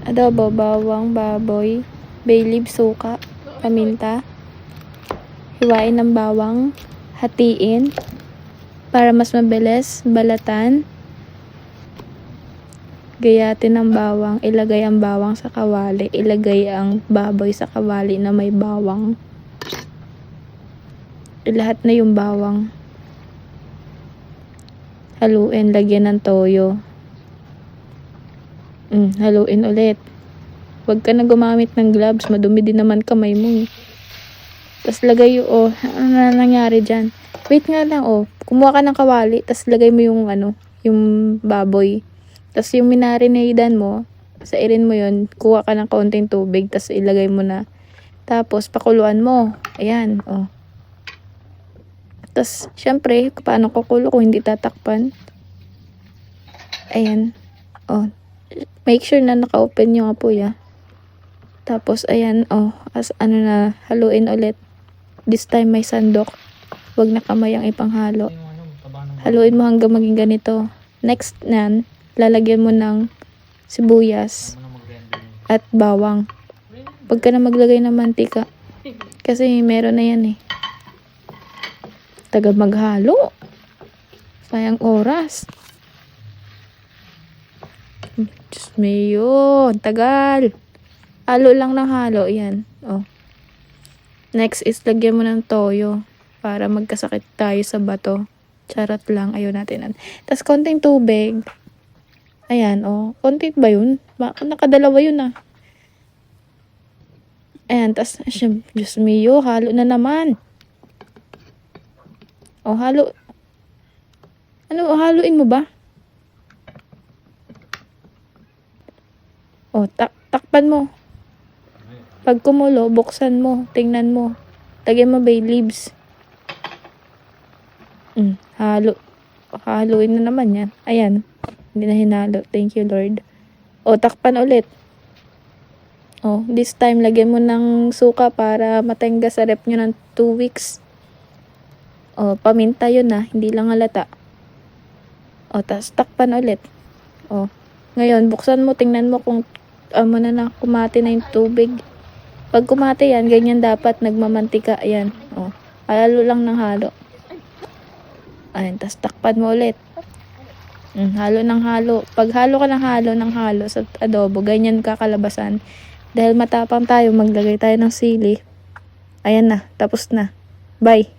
adobo, bawang, baboy, bay leaf, suka, paminta. Hiwain ng bawang, hatiin para mas mabilis, balatan. Gayatin ng bawang, ilagay ang bawang sa kawali, ilagay ang baboy sa kawali na may bawang. Lahat na yung bawang. Haluin, lagyan ng toyo. Haluin ulit. Huwag ka na gumamit ng gloves, madumi din naman kamay mo. Tapos lagay yung, ano na nangyari dyan? Wait nga lang, kumuha ka ng kawali, tapos lagay mo yung, yung baboy. Tapos yung minarinadan mo, sairin mo yun, kuha ka ng kaunting tubig, tapos ilagay mo na. Tapos pakuluan mo. Ayan, Tapos, syempre, paano kukulo kung hindi tatakpan? Ayan, Make sure na naka-open yung apoy, Tapos, ayan, haluin ulit. This time may sandok. Huwag na kamay ang ipanghalo. Haluin mo hanggang maging ganito. Next nan, lalagyan mo ng sibuyas at bawang. Huwag ka na maglagay ng mantika. Kasi meron na yan Tagal maghalo. Sayang oras. Diyos mayo, tagal. Halo lang ng halo. Yan. Next is lagyan mo ng toyo para magkasakit tayo sa bato. Charot lang. Ayaw natin. Tapos konting tubig. Ayan, konti ba yun? Nakadalawa yun Ayan, tapos, Diyos mio, halo na naman. Halo. Haluin mo ba? Takpan mo. Pag kumulo, buksan mo. Tingnan mo. Lagyan mo bay leaves. Haluin na naman yan. Ayan. Hindi na hinalo. Thank you, Lord. Takpan ulit. This time, lagyan mo ng suka para matengga sa rep nyo ng 2 weeks. Paminta yun hindi lang halata. Tas takpan ulit. Ngayon, buksan mo, tingnan mo kung kumati na yung tubig. Pag kumati yan, ganyan dapat, nagmamantika. Ayan, halo lang ng halo. Ayan, tas takpan mo ulit. Halo ng halo. Pag halo ka ng halo sa adobo, ganyan kakalabasan. Dahil matapang tayo, maglagay tayo ng sili. Ayan na, tapos na. Bye!